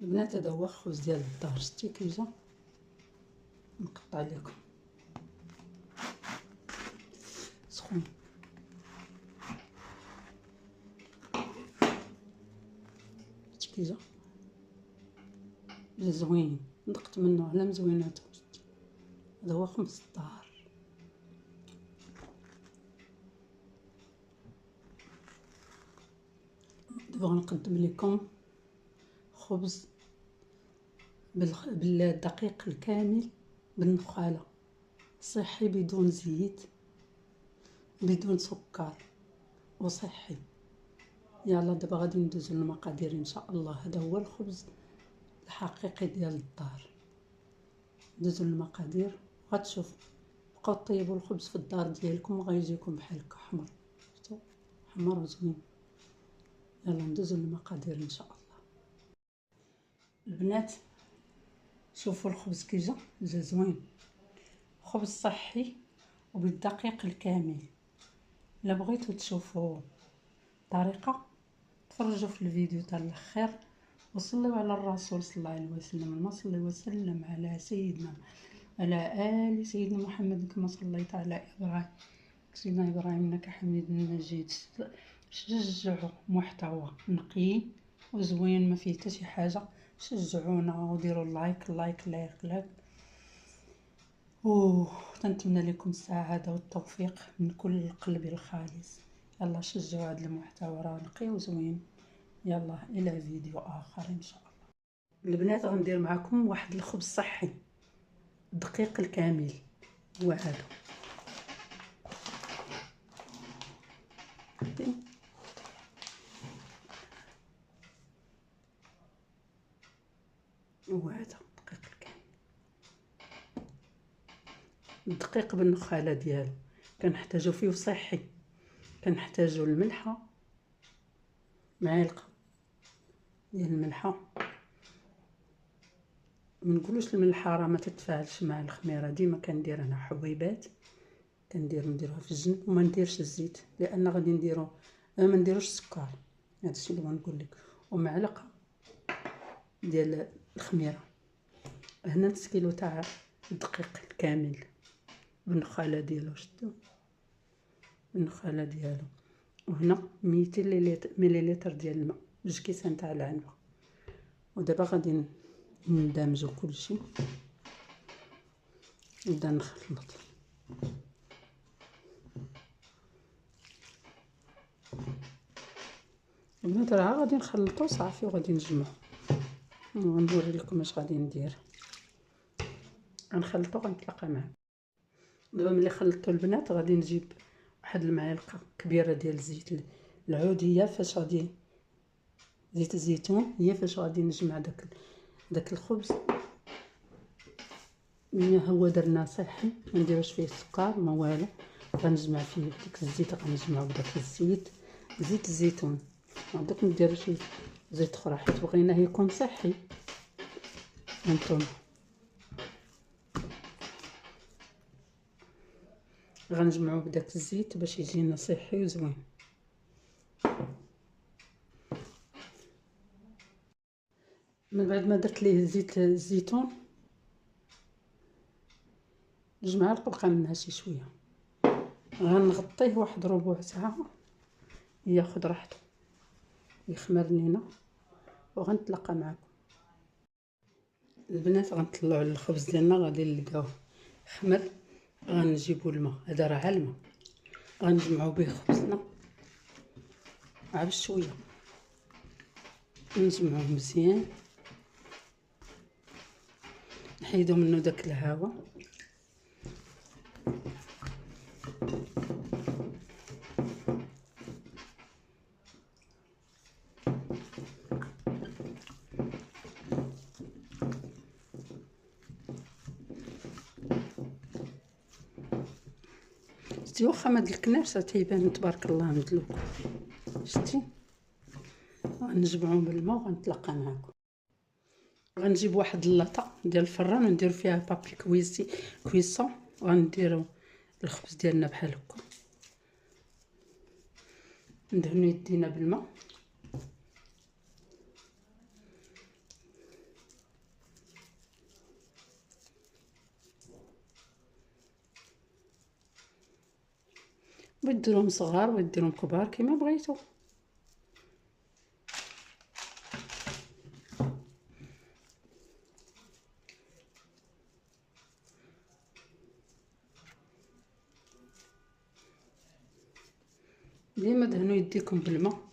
البنات هذا هو الخبز ديال الدار. شتي كي جا نقطع لكم سخون. شتي كي جا زوين، ندقت منه على مزويناتو. هذا هو خبز الدار. دابا غنقدم لكم خبز بالدقيق الكامل بالنخاله، صحي بدون زيت بدون سكر وصحي. يلا دابا غادي ندوزو للمقادير ان شاء الله. هذا هو الخبز الحقيقي ديال الدار. ندوزو للمقادير غتشوفوا. بقاو طيبوا الخبز في الدار ديالكم وغيجيكم بحال هكا حمر. شفتوا حمر وزوين. يلا ندوزو للمقادير ان شاء الله. البنات شوفوا الخبز كي جا زوين، خبز صحي وبالدقيق الكامل. الا بغيتو تشوفوا الطريقه تفرجوا في الفيديو تاع الاخير وصلوا على الرسول صلى الله عليه وسلم. اللهم صل وسلم على سيدنا على ال سيدنا محمد كما صليت على ابراهيم سيدنا ابراهيم انك حميد مجيد. شجعوا محتوى نقي وزوين ما فيه حتى شي حاجه. شجعونا وديروا لايك لايك لايك لايك. تنتمنى لكم السعاده والتوفيق من كل قلبي الخالص. يلا شجعوا هذا المحتوى راه نقي وزوين. يلا الى فيديو اخر ان شاء الله. البنات غندير معكم واحد الخبز صحي الدقيق الكامل. هو هذا الدقيق الكامل. الدقيق بالنخاله ديالو كنحتاجو فيه صحي. كنحتاجو الملحه، معلقه ديال الملحه. منقولوش الملحه راه ما تتفاعلش مع الخميره. ديما كندير انا حبيبات نديروها في الجنب وما نديرش الزيت لان غادي نديرو ما نديروش السكر. هذا الشيء اللي بغيت نقول لك. ومعلقه ديال الخميره. هنا نص كيلو تاع الدقيق الكامل بالنخاله ديالو. شفتوا النخاله ديالو. وهنا 200 مليلتر ديال الماء، 2 كيسان تاع العنبه. ودابا غادي ندمجو كلشي. نبدا نخلط. البنات راه غادي نخلطو صافي وغادي نجمعو. غنوري لكم اش غادي ندير. غنخلطو غنتلاقى معكم. دابا ملي خلطتو البنات غادي نجيب واحد المعلقه كبيره ديال الزيت العود. هي فاش غادي زيت الزيتون هي فاش غادي نجمع داك الخبز. هو درنا صحي ما نديروش فيه السكر ما والو. غنجمع فيه ديك الزيت. غنجمعو بداك الزيت زيت الزيتون. ما دوك نديرو شي زيت اخرى حيت بغيناه يكون صحي. هانتوما غنجمعو بداك الزيت باش يجينا صحي وزوين. من بعد ما درت ليه زيت الزيتون جوج معالق بقى منها شي شويه. غنغطيه واحد ربع ساعه ياخذ راحته يخمر لينا وغنتلاقى معكم. البنات غنطلعوا الخبز ديالنا غادي نلقاوه خمر. غنجيبوا الماء. هذا راه الماء غنجمعوا به خبزنا مع بشويه. نجمعوه مزيان نحيدو منه داك الهواء. شتي واخا ما دلكناش تيبان تبارك الله مدلوك. شتي غنجمعو بالماء وغنتلاقى معكم. غنجيب واحد اللاطه ديال الفران وندير فيها بابي كويسون وغنديرو الخبز ديالنا بحال هكا. ندهنو يدينا بالماء بغيت ديروهم صغار بغيت ديروهم كبار كيما بغيتو. ديما دهنوا يديكم بالماء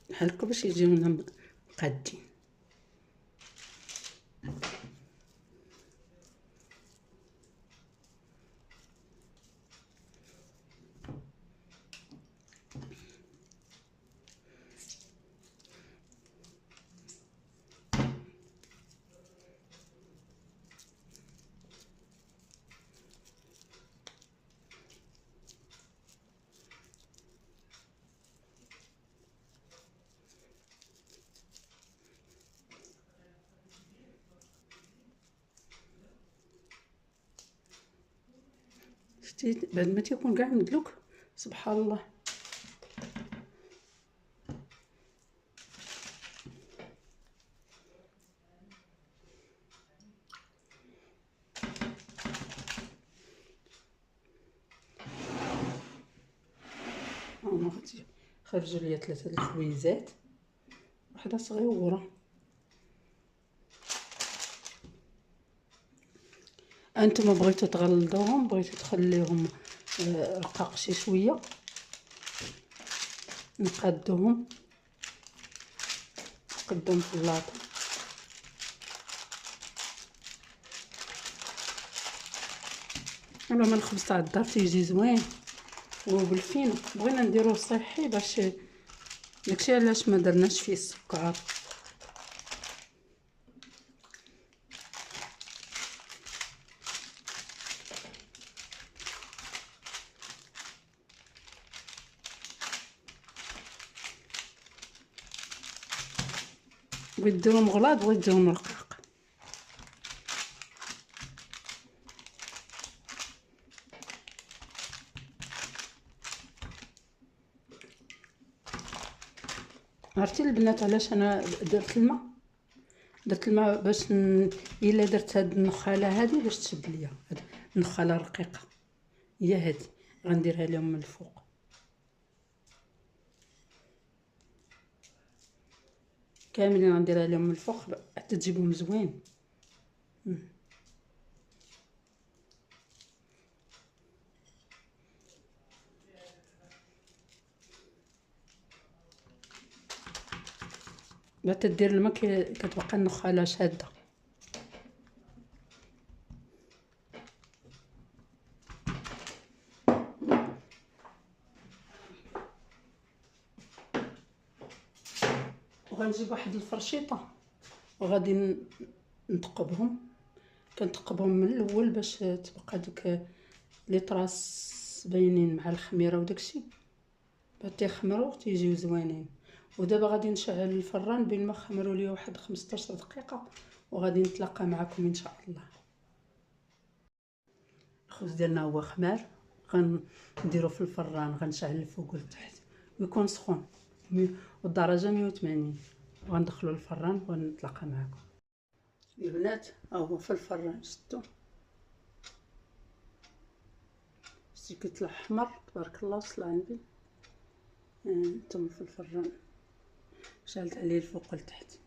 بحال هكا باش يجيونا مقادين. شتي بعد ما تيكون كاع مدلوك سبحان الله. انا غادي خرجوا ليا 3 الخويزات، وحده صغيره. انتم بغيتو تغلظوهم بغيتو تخليهم رقاق شي شويه، نقادوهم نقدهم في اللاطه. انا من الخبز تاع الدار تيجي زوين وبالفينو، بغينا نديروه صحي باش داكشي علاش ما درناش فيه السكر. بغيت ديرهم غلاظ بغيت ديرهم رقاق. عرفتي البنات علاش انا درت الماء باش الا درت هاد النخاله هادي باش تشد ليا هاد النخاله رقيقه، هي هادي غنديرها لهم من الفوق. كاملين غنديرها لهم من الفوق حتى تجيبهم زوين. لا تدير الماء كتبقى النخاله شاده. وغنجيب واحد الفرشيطه وغادي نثقبهم، كنثقبهم من الاول باش تبقى ديك لي طراس باينين مع الخميره وداكشي باش تيخمروا تيجيو زوينين. ودابا غادي نشعل الفران بين ما خمروا لي واحد 15 دقيقه، وغادي نتلاقى معكم ان شاء الله. الخبز ديالنا هو خمار، غنديرو في الفران، غنشعل الفوق والتحت ويكون سخون والدرجه 180، وغندخلو الفران ونتلاقى معكم. البنات ها هو في الفران شتو شتي كيطلع احمر تبارك الله. وصل عندي انتم في الفران شعلت عليه الفوق والتحت.